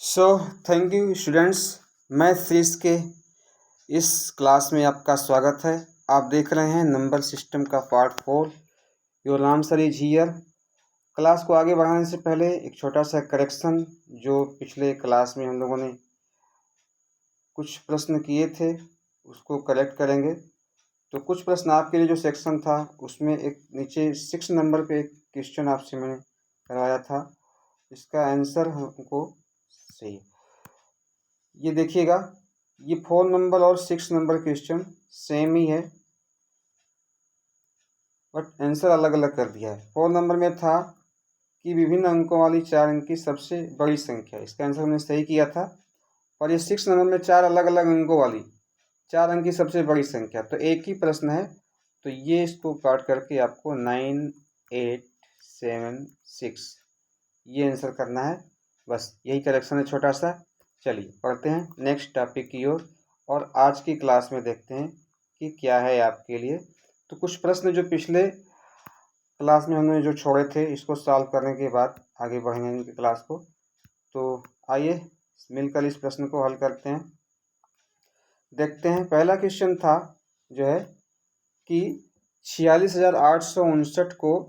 So thank you students. मैं श्रीश के इस क्लास में आपका स्वागत है। आप देख रहे हैं नंबर सिस्टम का part 4। Your answer is here. Class को आगे बढ़ाने से पहले एक छोटा सा करेक्शन, जो पिछले क्लास में हम लोगों ने कुछ प्रश्न किए थे उसको करेक्ट करेंगे। तो कुछ प्रश्न आपके लिए जो सेक्शन था उसमें एक नीचे 6 नंबर पे एक क्वेश्चन आपसे मैंने करवाया था। इसका आंसर हमको सही ये देखिएगा, ये 4 नंबर और 6 नंबर क्वेश्चन सेम ही है बट आंसर अलग अलग कर दिया है। 4 नंबर में था कि विभिन्न अंकों वाली 4 अंक की सबसे बड़ी संख्या, इसका आंसर हमने सही किया था। और ये 6 नंबर में 4 अलग अलग अंकों वाली 4 अंक की सबसे बड़ी संख्या, तो एक ही प्रश्न है। तो ये इसको काट करके आपको 9, 8, 7, 6 ये आंसर करना है। बस यही करेक्शन है छोटा सा। चलिए पढ़ते हैं नेक्स्ट टॉपिक की ओर और आज की क्लास में देखते हैं कि क्या है आपके लिए। तो कुछ प्रश्न जो पिछले क्लास में हमने जो छोड़े थे इसको सॉल्व करने के बाद आगे बढ़ेंगे क्लास को। तो आइए मिलकर इस प्रश्न को हल करते हैं। देखते हैं, पहला क्वेश्चन था जो है कि 46,859 को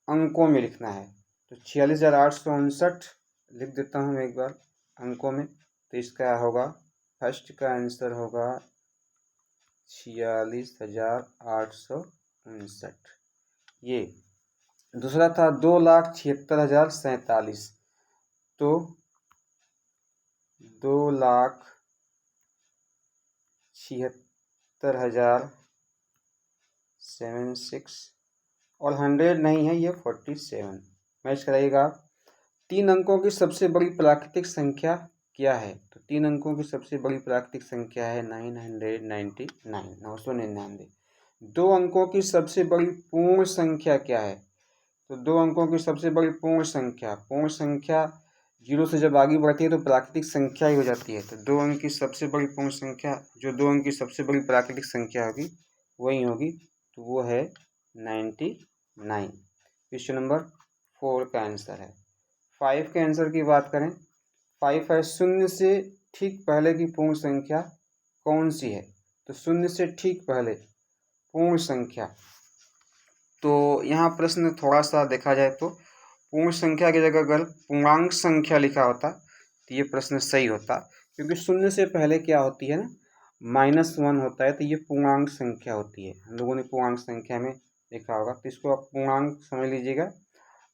अंकों में लिखना है। तो 46,859 लिख देता हूँ एक बार अंकों में। तो इसका होगा, फर्स्ट का आंसर होगा 46,859। ये दूसरा था 2,76,047। तो 2,76,076 और 100 नहीं है, ये 47 मैच कराइएगा। 3 अंकों की सबसे बड़ी प्राकृतिक संख्या क्या है? तो 3 अंकों की सबसे बड़ी प्राकृतिक संख्या है 999। 2 अंकों की सबसे बड़ी पूर्ण संख्या क्या है? तो 2 अंकों की सबसे बड़ी पूर्ण संख्या 0 से जब आगे बढ़ती है तो प्राकृतिक संख्या ही हो जाती है। तो 2 अंक की सबसे बड़ी पूर्ण संख्या, जो 2 अंक की सबसे बड़ी प्राकृतिक संख्या होगी वही होगी, तो वो है 99। क्वेश्चन नंबर 4 का आंसर है। 5 के आंसर की बात करें, 5 है 0 से ठीक पहले की पूर्ण संख्या कौन सी है? तो 0 से ठीक पहले पूर्ण संख्या, तो यहाँ प्रश्न थोड़ा सा देखा जाए तो पूर्ण संख्या की जगह अगर पूर्णांक संख्या लिखा होता तो ये प्रश्न सही होता, क्योंकि 0 से पहले क्या होती है ना, -1 होता है, तो ये पूर्णांक संख्या होती है। हम लोगों ने पूर्णांक संख्या में देखा होगा, तो इसको आप पूर्णांक समझ लीजिएगा,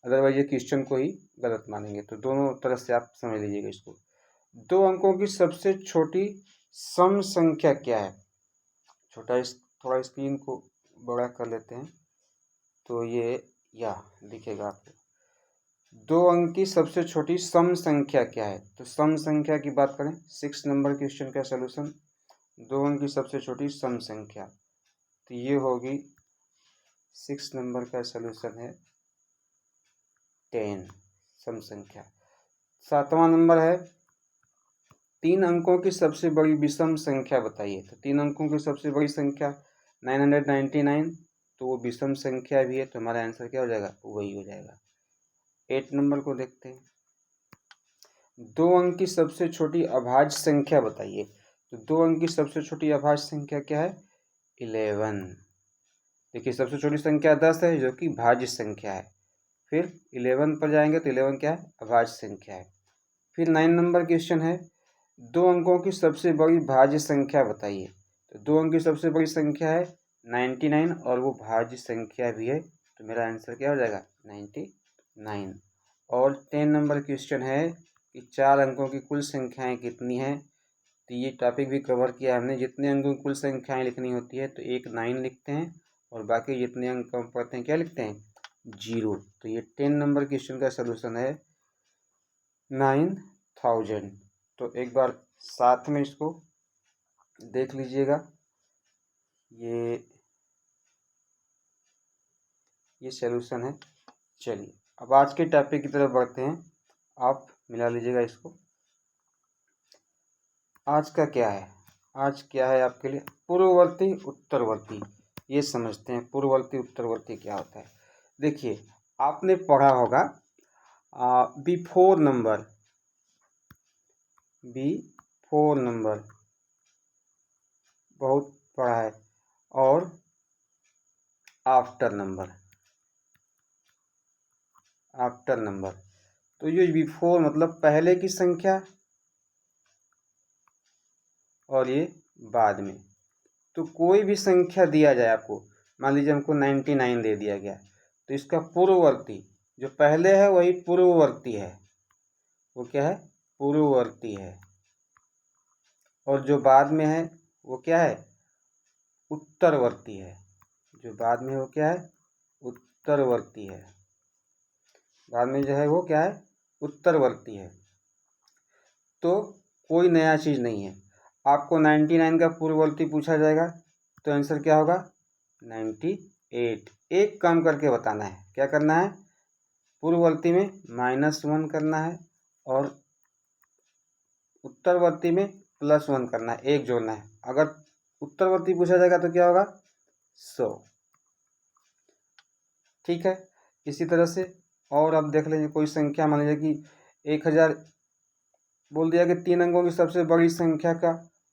अदरवाइज ये क्वेश्चन को ही गलत मानेंगे। तो दोनों तरह से आप समझ लीजिएगा इसको। 2 अंकों की सबसे छोटी सम संख्या क्या है? थोड़ा स्क्रीन को बड़ा कर लेते हैं तो ये या दिखेगा आपको। 2 अंक की सबसे छोटी सम संख्या क्या है? तो सम संख्या की बात करें, 6 नंबर क्वेश्चन का सलूशन, 2 अंक की सबसे छोटी सम संख्या, तो ये होगी 6 नंबर का सलूशन है 10 सम संख्या। 7वां नंबर है 3 अंकों की सबसे बड़ी विषम संख्या बताइए। तो 3 अंकों की सबसे बड़ी संख्या 999, तो वो विषम संख्या भी है, तो हमारा आंसर क्या हो जाएगा? वही हो जाएगा। 8 नंबर को देखते हैं, 2 अंक की सबसे छोटी अभाज्य संख्या बताइए। तो 2 अंक की सबसे छोटी अभाज्य संख्या क्या है? 11। देखिए सबसे छोटी संख्या 10 है जो कि भाज्य संख्या है, फिर 11 पर जाएंगे तो 11 क्या है? अभाज्य संख्या है। फिर 9 नंबर क्वेश्चन है 2 अंकों की सबसे बड़ी भाज्य संख्या बताइए। तो 2 अंक की सबसे बड़ी संख्या है 99 और वो भाज्य संख्या भी है, तो मेरा आंसर क्या हो जाएगा? 99। और 10 नंबर क्वेश्चन है कि 4 अंकों की कुल संख्याएं कितनी हैं? तो ये टॉपिक भी कवर किया हमने। जितने अंकों की कुल संख्याएं लिखनी होती है तो एक 9 लिखते हैं और बाकी जितने अंक कम पड़ते हैं क्या लिखते हैं? 0। तो ये 10 नंबर क्वेश्चन का सलूशन है 9000। तो एक बार साथ में इसको देख लीजिएगा, ये सलूशन है। चलिए अब आज के टॉपिक की तरफ बढ़ते हैं, आप मिला लीजिएगा इसको। आज का क्या है? आज क्या है आपके लिए? पूर्ववर्ती उत्तरवर्ती, ये समझते हैं पूर्ववर्ती उत्तरवर्ती क्या होता है। देखिए आपने पढ़ा होगा बिफोर नंबर, बिफोर नंबर बहुत बड़ा है, और आफ्टर नंबर, आफ्टर नंबर। तो ये बिफोर मतलब पहले की संख्या और ये बाद में। तो कोई भी संख्या दिया जाए आपको, मान लीजिए हमको 99 दे दिया गया, तो इसका पूर्ववर्ती जो पहले है वही पूर्ववर्ती है, वो क्या है, पूर्ववर्ती है। और जो बाद में है वो क्या है, उत्तरवर्ती है। जो बाद में वो क्या है, उत्तरवर्ती है। बाद में जो है वो क्या है, उत्तरवर्ती है। तो कोई नया चीज़ नहीं है। आपको 99 का पूर्ववर्ती पूछा जाएगा तो आंसर क्या होगा, 98। एक काम करके बताना है, क्या करना है, पूर्ववर्ती में -1 करना है और उत्तरवर्ती में +1 करना है, एक जोड़ना है। अगर उत्तरवर्ती पूछा जाएगा तो क्या होगा, 100। ठीक है। इसी तरह से और आप देख लीजिए, कोई संख्या मान लीजिए कि 1000 बोल दिया कि 3 अंकों की सबसे बड़ी संख्या का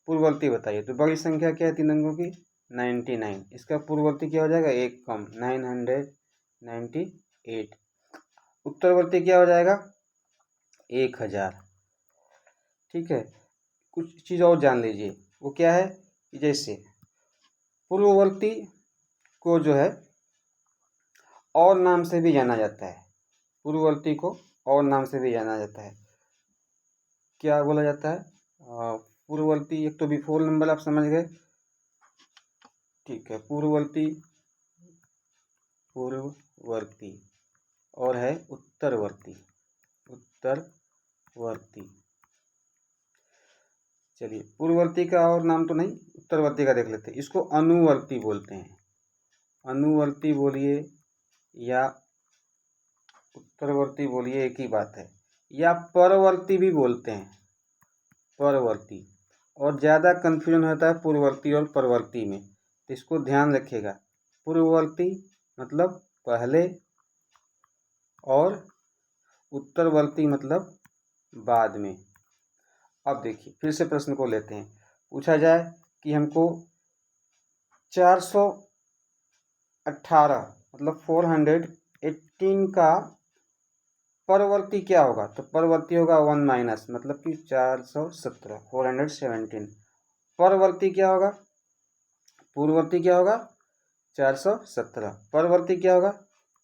पूर्ववर्ती बताइए। तो बड़ी संख्या क्या है 3 अंकों की, 99। इसका पूर्ववर्ती क्या हो जाएगा, एक कम, 998। उत्तरवर्ती क्या हो जाएगा, 1000। ठीक है। कुछ चीज़ और जान लीजिए, वो क्या है, जैसे पूर्ववर्ती को जो है और नाम से भी जाना जाता है। पूर्ववर्ती को और नाम से भी जाना जाता है। क्या बोला जाता है, पूर्ववर्ती, एक तो बिफोर नंबर आप समझ गए। ठीक है, पूर्ववर्ती, पूर्ववर्ती और है उत्तरवर्ती, उत्तरवर्ती। चलिए, पूर्ववर्ती का और नाम तो नहीं, उत्तरवर्ती का देख लेते हैं। इसको अनुवर्ती बोलते हैं। अनुवर्ती बोलिए या उत्तरवर्ती बोलिए, एक ही बात है। या परवर्ती भी बोलते हैं, परवर्ती। और ज़्यादा कन्फ्यूजन होता है पूर्ववर्ती और परवर्ती में, तो इसको ध्यान रखिएगा। पूर्ववर्ती मतलब पहले और उत्तरवर्ती मतलब बाद में। अब देखिए, फिर से प्रश्न को लेते हैं। पूछा जाए कि हमको 418 मतलब 418 का परवर्ती क्या होगा, तो परवर्ती होगा 1 माइनस, मतलब कि 417, 417। परवर्ती क्या होगा, पूर्ववर्ती क्या होगा 417, परवर्ती क्या होगा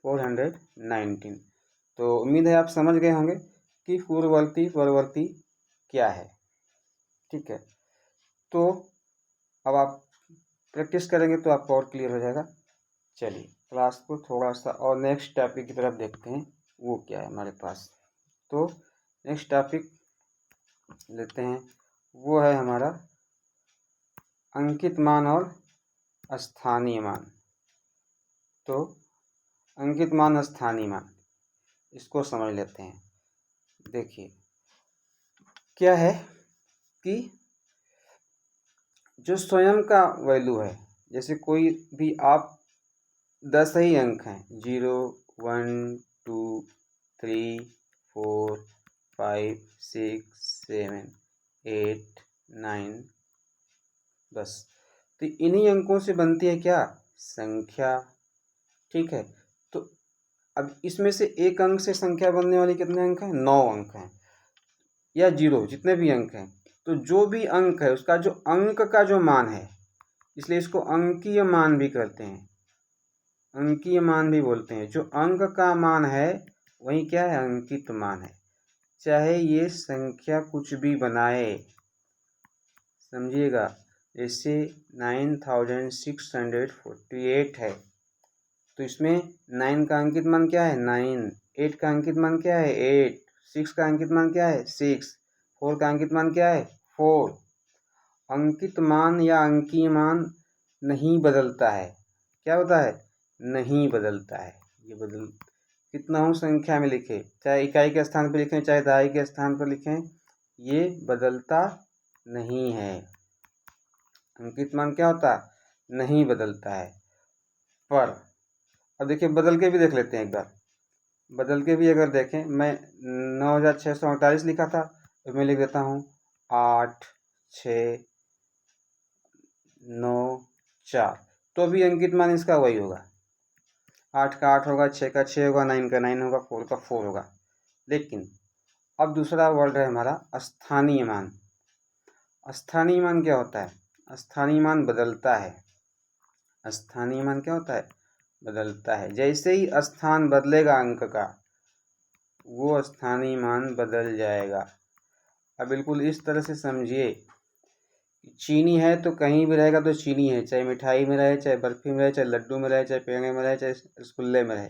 419। तो उम्मीद है आप समझ गए होंगे कि पूर्ववर्ती परवर्ती क्या है। ठीक है, तो अब आप प्रैक्टिस करेंगे तो आपको और क्लियर हो जाएगा। चलिए, क्लास को थोड़ा सा और नेक्स्ट टॉपिक की तरफ देखते हैं, वो क्या है हमारे पास। तो नेक्स्ट टॉपिक लेते हैं, वो है हमारा अंकित मान और स्थानीय मान। तो अंकित मान, स्थानीय मान, इसको समझ लेते हैं। देखिए क्या है कि जो स्वयं का वैल्यू है, जैसे कोई भी आप 10 ही अंक हैं, 0 1 2 3 4 5 6 7 8 9 10, तो इन्हीं अंकों से बनती है क्या, संख्या। ठीक है, तो अब इसमें से एक अंक से संख्या बनने वाली कितने अंक हैं, 9 अंक हैं, या 0, जितने भी अंक हैं। तो जो भी अंक है उसका जो अंक का जो मान है, इसलिए इसको अंकीय मान भी कहते हैं, अंकीय मान भी बोलते हैं। जो अंक का मान है वही क्या है, अंकित मान है। चाहे ये संख्या कुछ भी बनाए, समझिएगा। जैसे 9648 है, तो इसमें 9 का अंकित मान क्या है, 9, 8 का अंकित मान क्या है, 8, 6 का अंकित मान क्या है, 6, 4 का अंकित मान क्या है, 4। अंकित मान या अंकीय मान नहीं बदलता है। क्या होता है, नहीं बदलता है। ये बदल कितना हो संख्या में लिखे, चाहे इकाई के स्थान पर लिखें चाहे दहाई के स्थान पर लिखें, ये बदलता नहीं है। अंकित मान क्या होता है, नहीं बदलता है। पर अब देखिए, बदल के भी देख लेते हैं एक बार। बदल के भी अगर देखें, मैं 9648 लिखा था, तो मैं लिख देता हूँ 8 6 9 4, तो भी अंकित मान इसका वही होगा। 8 का 8 होगा, 6 का 6 होगा, 9 का 9 होगा, 4 का 4 होगा। लेकिन अब दूसरा वर्ड है हमारा स्थानीय मान। स्थानीय मान क्या होता है? स्थानीय मान बदलता है। स्थानीय मान क्या होता है? बदलता है। जैसे ही स्थान बदलेगा अंक का, वो स्थानीय मान बदल जाएगा। अब बिल्कुल इस तरह से समझिए, चीनी है तो कहीं भी रहेगा तो चीनी है, चाहे मिठाई में रहे, चाहे बर्फी में रहे, चाहे लड्डू में रहे, चाहे पेड़े में रहे, चाहे रसगुल्ले में रहे।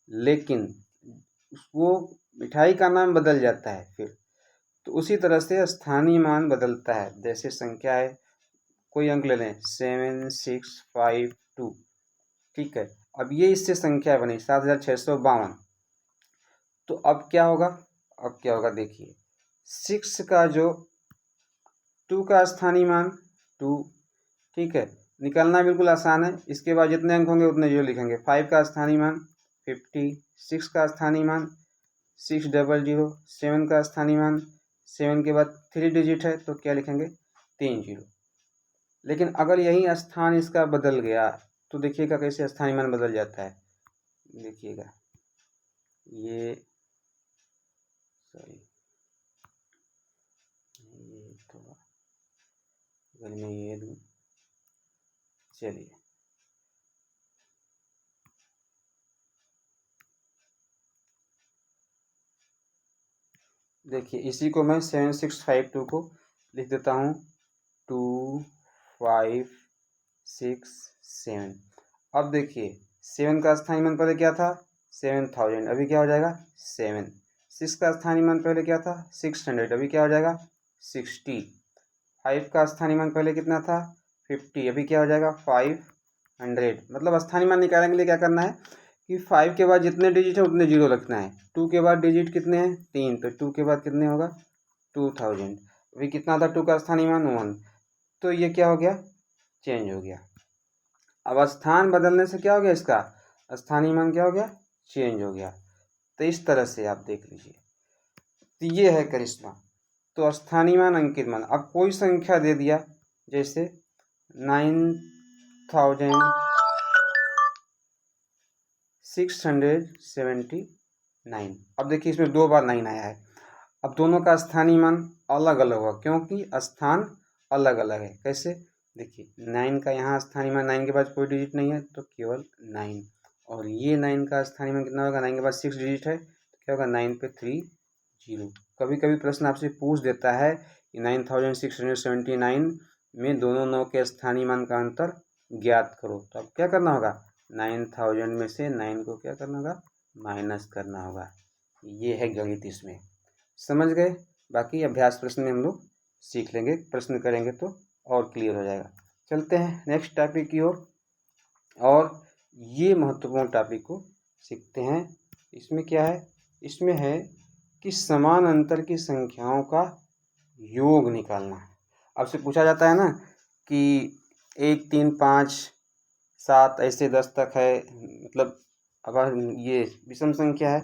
लेकिन वो मिठाई का नाम बदल जाता है फिर। तो उसी तरह से स्थानीय मान बदलता है। जैसे संख्या है, कोई अंक ले लें 7652, ठीक है। अब ये इससे संख्या बनी 7652। तो अब क्या होगा? अब क्या होगा देखिए, 6 का जो 2 का स्थानीय मान 2, ठीक है, निकालना बिल्कुल आसान है। इसके बाद जितने अंक होंगे उतने जीरो लिखेंगे। 5 का स्थानीय मान 50, 6 का स्थानीय मान 600, 7 का स्थानीय मान 7 के बाद 3 डिजिट है तो क्या लिखेंगे? 3 जीरो। लेकिन अगर यही स्थान इसका बदल गया तो देखिएगा कैसे स्थानीय मान बदल जाता है। देखिएगा ये सॉरी, ये थोड़ा अगर मैं ये दूँ, चलिए देखिए, इसी को मैं 7652 को लिख देता हूँ 2 5 6 7। अब देखिए 7 का स्थानीय मान पहले क्या था? 7000, अभी क्या हो जाएगा? 7। 6 का स्थानीय मान पहले क्या था? 600, अभी क्या हो जाएगा? 60। 5 का स्थानीय मान पहले कितना था? 50, अभी क्या हो जाएगा? 500। मतलब स्थानीय मान निकालने के लिए क्या करना है कि 5 के बाद जितने डिजिट है उतने जीरो रखना है। 2 के बाद डिजिट कितने हैं? 3, तो 2 के बाद कितने होगा? 2000। अभी कितना था 2 का स्थानीय मान? 1। तो ये क्या हो गया? चेंज हो गया। अब स्थान बदलने से क्या हो गया? इसका स्थानीय मान क्या हो गया? चेंज हो गया। तो इस तरह से आप देख लीजिए, तो ये है करिश्मा। तो स्थानीय मान, अंकित मान। अब कोई संख्या दे दिया, जैसे 9679। अब देखिए इसमें 2 बार 9 आया है। अब दोनों का स्थानीय मान अलग अलग होगा क्योंकि स्थान अलग अलग है। कैसे? देखिए 9 का यहाँ स्थानीय मान, 9 के बाद कोई डिजिट नहीं है तो केवल 9। और ये 9 का स्थानीय मान कितना होगा? 9 के बाद 6 डिजिट है तो क्या होगा? 9 पे 3 जीरो। कभी कभी प्रश्न आपसे पूछ देता है कि 9679 में दोनों 9 के स्थानीय मान का अंतर ज्ञात करो। तो अब क्या करना होगा? 9000 में से 9 को क्या करना होगा? माइनस करना होगा। ये है गणित इसमें। समझ गए? बाकी अभ्यास प्रश्न में हम लोग सीख लेंगे, प्रश्न करेंगे तो और क्लियर हो जाएगा। चलते हैं नेक्स्ट टॉपिक की ओर, और ये महत्वपूर्ण टॉपिक को सीखते हैं। इसमें क्या है? इसमें है कि समान अंतर की संख्याओं का योग निकालना। आपसे पूछा जाता है ना कि 1 3 5 7 ऐसे 10 तक है, मतलब अगर ये विषम संख्या है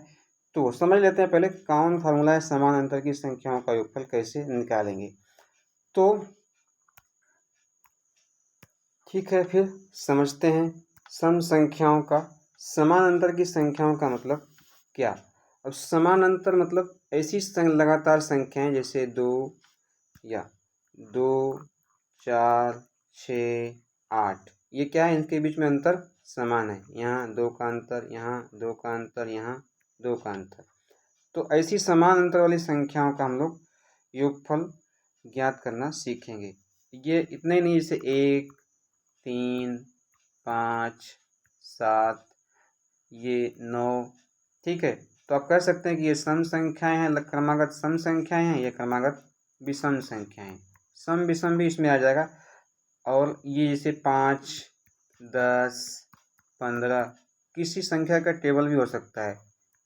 तो समझ लेते हैं पहले कौन फार्मूला है समान अंतर की संख्याओं का योगफल कैसे निकालेंगे। तो ठीक है, फिर समझते हैं सम संख्याओं का, समान अंतर की संख्याओं का मतलब क्या। अब समान अंतर मतलब ऐसी लगातार संख्याएं जैसे 2 या 2 4 6 8, ये क्या है? इनके बीच में अंतर समान है। यहाँ 2 का अंतर, यहाँ 2 का अंतर, यहाँ 2 का अंतर। तो ऐसी समान अंतर वाली संख्याओं का हम लोग योगफल ज्ञात करना सीखेंगे। ये इतने ही नहीं, जैसे 1 3 5 7, ये 9, ठीक है। तो आप कह सकते हैं कि ये सम संख्याएं हैं, क्रमागत सम संख्याएं हैं, ये क्रमागत विषम संख्याएं। सम विषम भी इसमें आ जाएगा। और ये जैसे 5 10 15, किसी संख्या का टेबल भी हो सकता है।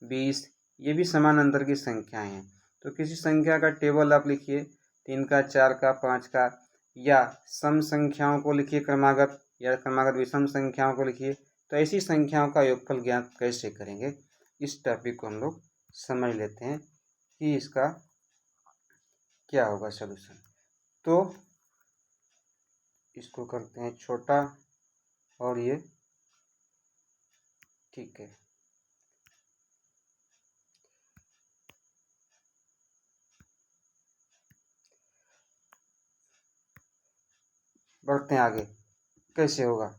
20, ये भी समान अंतर की संख्याएं हैं। तो किसी संख्या का टेबल आप लिखिए, 3 का 4 का 5 का, या सम संख्याओं को लिखिए क्रमागत, या क्रमागत विषम संख्याओं को लिखिए। तो ऐसी संख्याओं का योगफल ज्ञात कैसे करेंगे, इस टॉपिक को हम लोग समझ लेते हैं कि इसका क्या होगा सॉल्यूशन। तो इसको करते हैं छोटा और ये ठीक है। बढ़ते हैं आगे, कैसे होगा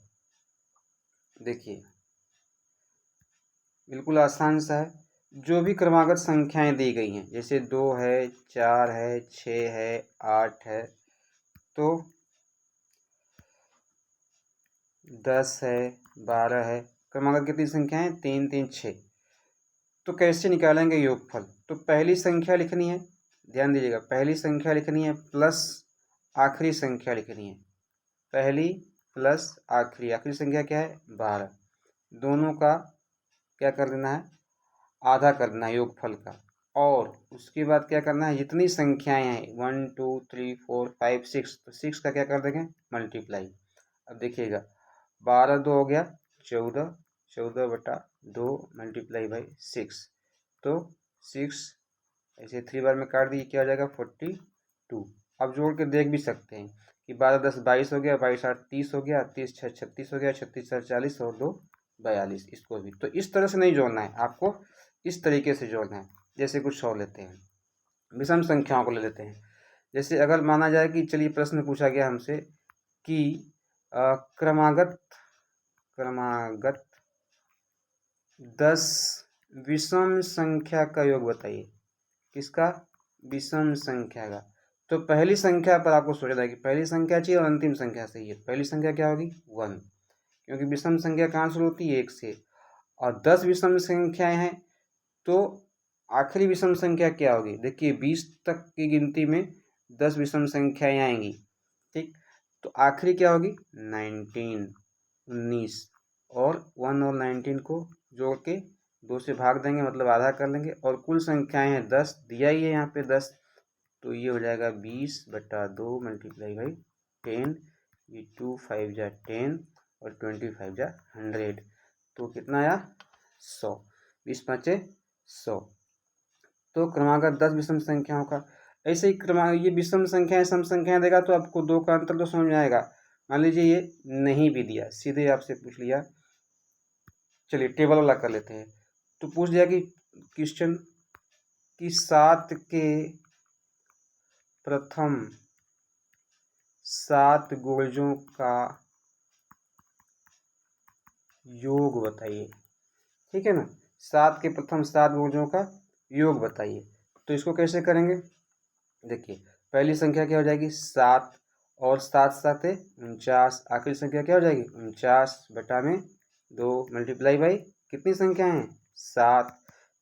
देखिए, बिल्कुल आसान सा है। जो भी क्रमागत संख्याएं दी गई हैं, जैसे 2 है, 4 है, 6 है, 8 है, तो 10 है, 12 है, क्रमागत कितनी संख्याएं 3 3 6। तो कैसे निकालेंगे योगफल। तो पहली संख्या लिखनी है, ध्यान दीजिएगा, पहली संख्या लिखनी है प्लस आखिरी संख्या लिखनी है। पहली प्लस आखिरी, आखिरी संख्या क्या है 12, दोनों का क्या कर देना है आधा कर देना है योगफल का। और उसके बाद क्या करना है, जितनी संख्याएं हैं 1 2 3 4 5 6, तो 6 का क्या कर देंगे मल्टीप्लाई। अब देखिएगा 12 2 हो गया 14, 14/2 मल्टीप्लाई बाई 6, तो 6 ऐसे 3 बार में काट दीजिए, क्या हो जाएगा 42। अब जोड़ के देख भी सकते हैं कि 12 10 22 हो गया, 22 8 30 हो गया, 30 6 36 हो गया, 36 4 40 और 2 42। इसको भी तो इस तरह से नहीं जोड़ना है आपको, इस तरीके से जोड़ना है। जैसे कुछ और लेते हैं, विषम संख्याओं को ले लेते हैं। जैसे अगर माना जाए कि चलिए प्रश्न पूछा गया हमसे कि क्रमागत 10 विषम संख्या का योग बताइए। किसका, विषम संख्या का। तो पहली संख्या पर आपको सोचना है कि पहली संख्या चाहिए और अंतिम संख्या सही है। पहली संख्या क्या होगी 1, क्योंकि विषम संख्या कहाँ शुरू होती है 1 से, और 10 विषम संख्याएं हैं तो आखिरी विषम संख्या क्या होगी। देखिए 20 तक की गिनती में 10 विषम संख्याएं आएंगी, ठीक। तो आखिरी क्या होगी 19, और 1 और 19 को जोड़ के 2 से भाग देंगे, मतलब आधा कर लेंगे, और कुल संख्याएं हैं 10, दिया ही है यहाँ पे 10, तो ये हो जाएगा 20/2 मल्टीप्लाई बाई 10, ये 2 5 जा 10 और 25 जा 100, तो कितना आया 100, 20 5 100। तो क्रमागत 10 विषम संख्याओं का। ऐसे ही ये विषम संख्याएं सम संख्याएं देगा तो आपको दो का अंतर तो समझ में आएगा। मान लीजिए ये नहीं भी दिया, सीधे आपसे पूछ लिया, चलिए टेबल वाला कर लेते हैं। तो पूछ दिया कि क्वेश्चन कि 7 के प्रथम 7 गुणजों का योग बताइए, ठीक है ना। 7 के प्रथम 7 गुणजों का योग बताइए। तो इसको कैसे करेंगे, देखिए पहली संख्या क्या हो जाएगी 7, और 7 7 49, आखिरी संख्या क्या हो जाएगी 49/2 मल्टीप्लाई बाई कितनी संख्या है 7,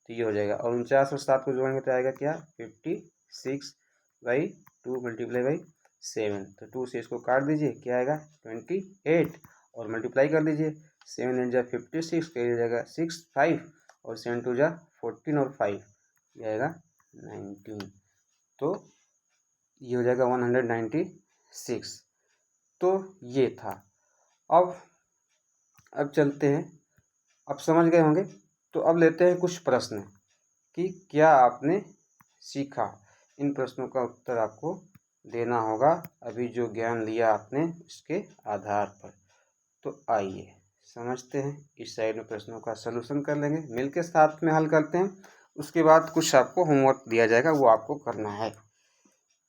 तो ये हो जाएगा। और 49 और 7 को जोड़ेंगे तो आएगा क्या 56/2 मल्टीप्लाई बाई 7, तो 2 से इसको काट दीजिए, क्या आएगा 28, और मल्टीप्लाई कर दीजिए, 7 8 जा 56, क्या जाएगा 6 5, और 7 2 जा 14 और 5 ये आएगा 19, तो ये हो जाएगा 196। तो ये था। अब चलते हैं, अब समझ गए होंगे, तो अब लेते हैं कुछ प्रश्न कि क्या आपने सीखा। इन प्रश्नों का उत्तर आपको देना होगा अभी जो ज्ञान लिया आपने इसके आधार पर। तो आइए समझते हैं, इस साइड में प्रश्नों का सलूशन कर लेंगे, मिलके साथ में हल करते हैं। उसके बाद कुछ आपको होमवर्क दिया जाएगा, वो आपको करना है।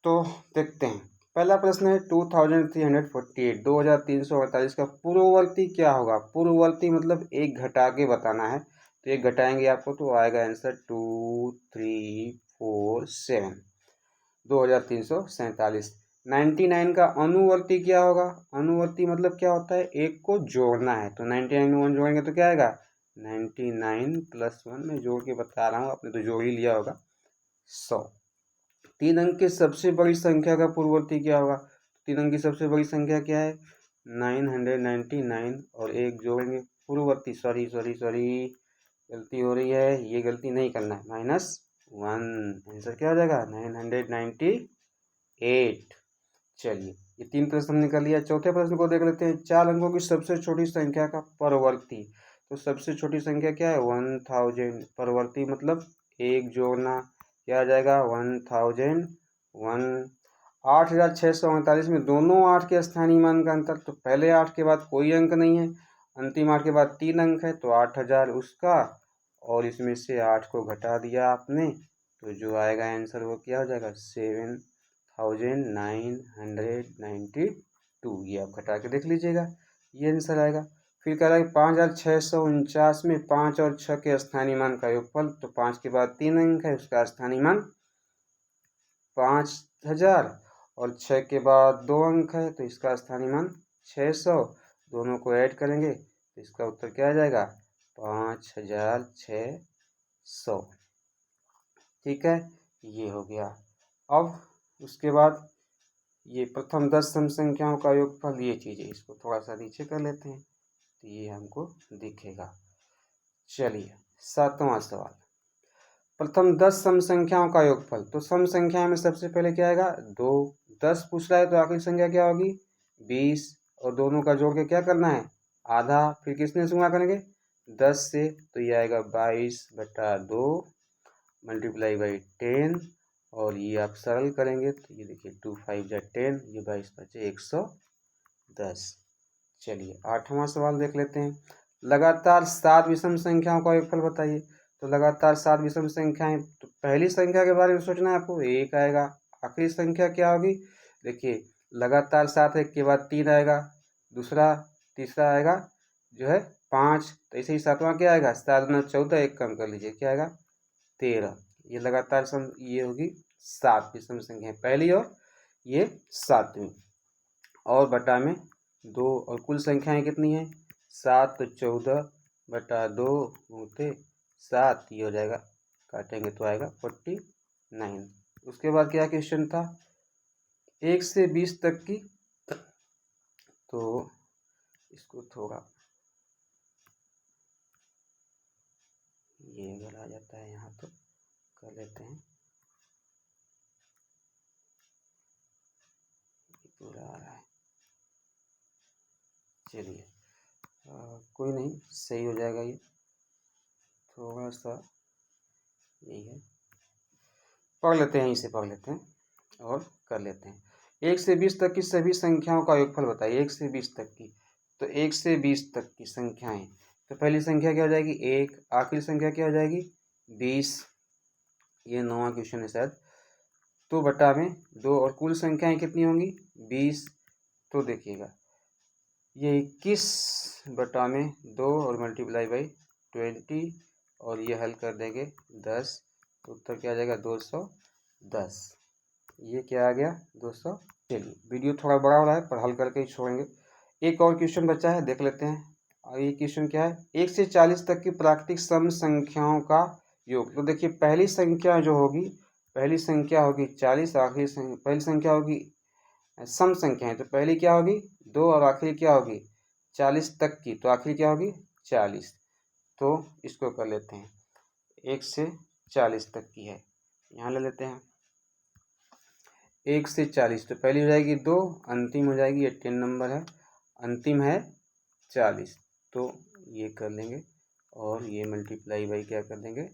तो देखते हैं, पहला प्रश्न है 2348, 2348 का पूर्ववर्ती क्या होगा। पूर्ववर्ती मतलब एक घटा के बताना है, तो एक घटाएंगे आपको तो आएगा आंसर 2 3 4 7, 2347। 99 का अनुवर्ती क्या होगा। अनुवर्ती मतलब क्या होता है, एक को जोड़ना है, तो 99 में 1 जोड़ेंगे तो क्या आएगा 99 + 1, मैं जोड़ के बता रहा हूँ, आपने तो जोड़ ही लिया होगा 100। 3 अंक की सबसे बड़ी संख्या का पूर्ववर्ती क्या होगा। 3 अंक की सबसे बड़ी संख्या क्या है 999, और एक जोड़ेंगे पूर्ववर्ती, सॉरी गलती हो रही है, ये गलती नहीं करना है, -1, आंसर क्या हो जाएगा 998। चलिए ये 3 प्रश्न हमने कर लिया। चौथे प्रश्न को देख लेते हैं, 4 अंकों की सबसे छोटी संख्या का परवर्ती। तो सबसे छोटी संख्या क्या है 1000, परवर्ती मतलब एक जोड़ना, क्या आ जाएगा 1001, 1। 8639 में दोनों 8 के स्थानीय मान का अंतर, तो पहले 8 के बाद कोई अंक नहीं है, अंतिम 8 के बाद 3 अंक है, तो 8000 उसका, और इसमें से 8 को घटा दिया आपने, तो जो आएगा आंसर वो क्या हो जाएगा 7992। ये आप घटा के देख लीजिएगा, ये आंसर आएगा। फिर कह रहा है 5649 में 5 और 6 के स्थानीय मान का योगफल, तो 5 के बाद 3 अंक है, उसका स्थानीय मान 5000, और 6 के बाद 2 अंक है, तो इसका स्थानीय मान 600। दोनों को ऐड करेंगे तो इसका उत्तर क्या आ जाएगा 5600। ठीक है, ये हो गया। अब उसके बाद ये प्रथम 10 सम संख्याओं का योगफल, ये चीज़ें इसको थोड़ा सा नीचे कर लेते हैं तो ये हमको दिखेगा। चलिए 7वां सवाल, प्रथम 10 सम संख्याओं का योगफल। तो सम संख्या में सबसे पहले क्या आएगा 2, 10 पूछ रहा है तो आखिरी संख्या क्या होगी 20, और दोनों का जोड़ के क्या करना है आधा, फिर किसने से गुणा करेंगे 10 से, तो ये आएगा 22/2 मल्टीप्लाई बाई 10, और ये आप सरल करेंगे तो ये देखिए 2 5 जा 10, ये 22 बचे 110। चलिए 8वां सवाल देख लेते हैं, लगातार 7 विषम संख्याओं का योगफल बताइए। तो लगातार 7 विषम संख्याएं, तो पहली संख्या के बारे में सोचना है आपको, 1 आएगा। आखिरी संख्या क्या होगी, देखिए लगातार 7 1 के बाद 3 आएगा, दूसरा तीसरा आएगा जो है 5, तो ऐसे ही 7वां क्या आएगा 7 9 14, एक कम कर लीजिए क्या आएगा 13। ये लगातार ये होगी 7 विषम संख्या पहली, और ये 7वीं, और बटा में 2, और कुल संख्याएं कितनी हैं 7, तो 14/2 गुणते 7, ये हो जाएगा, काटेंगे तो आएगा 49। उसके बाद क्या क्वेश्चन था 1 से 20 तक की, तो इसको थोड़ा ये अगर आ जाता है यहाँ तो कर लेते हैं, पूरा आ रहा है। चलिए कोई नहीं, सही हो जाएगा, ये थोड़ा सा यही है, पढ़ लेते हैं, इसे पढ़ लेते हैं और कर लेते हैं। 1 से 20 तक की सभी संख्याओं का योगफल बताइए। 1 से 20 तक की, तो 1 से 20 तक की संख्याएं, तो पहली संख्या क्या हो जाएगी 1, आखिरी संख्या क्या हो जाएगी 20, ये 9वां क्वेश्चन है शायद। तो बटा में 2, और कुल संख्याएं कितनी होंगी 20, तो देखिएगा ये 21 बटा में 2, और मल्टीप्लाई बाई 20, और ये हल कर देंगे 10, तो उत्तर क्या आ जाएगा 210। ये क्या आ गया 200। चलिए वीडियो थोड़ा बड़ा हो रहा है पर हल करके ही छोड़ेंगे। एक और क्वेश्चन बचा है, देख लेते हैं। और ये क्वेश्चन क्या है 1 से 40 तक की प्राकृतिक सम संख्याओं का योग। तो देखिए पहली संख्या जो होगी, पहली संख्या होगी 40, आखिरी पहली संख्या होगी सम संख्या है, तो पहली क्या होगी 2, और आखिरी क्या होगी 40 तक की, तो आखिरी क्या होगी 40। तो इसको कर लेते हैं 1 से 40 तक की है, यहाँ ले लेते हैं 1 से 40, तो पहली हो जाएगी 2, अंतिम हो जाएगी, ये 10 नंबर है, अंतिम है 40, तो ये कर लेंगे, और ये मल्टीप्लाई बाई क्या कर देंगे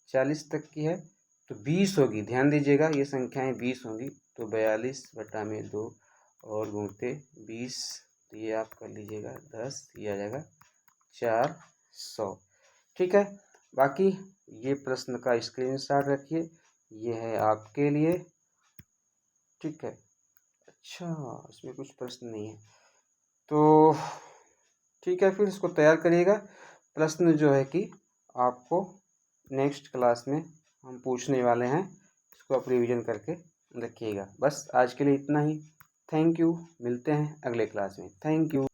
40 तक की है, तो 20 होगी, ध्यान दीजिएगा ये संख्याएं 20 होंगी, तो 42 बटा में 2 और गुणते 20, तो ये आप कर लीजिएगा 10, ये आ जाएगा 400। ठीक है, बाकी ये प्रश्न का स्क्रीनशॉट रखिए, ये है आपके लिए। ठीक है, अच्छा इसमें कुछ प्रश्न नहीं है, तो ठीक है फिर इसको तैयार करिएगा। प्रश्न जो है कि आपको नेक्स्ट क्लास में हम पूछने वाले हैं, इसको आप रिवीजन करके रखिएगा। बस आज के लिए इतना ही, थैंक यू, मिलते हैं अगले क्लास में, थैंक यू।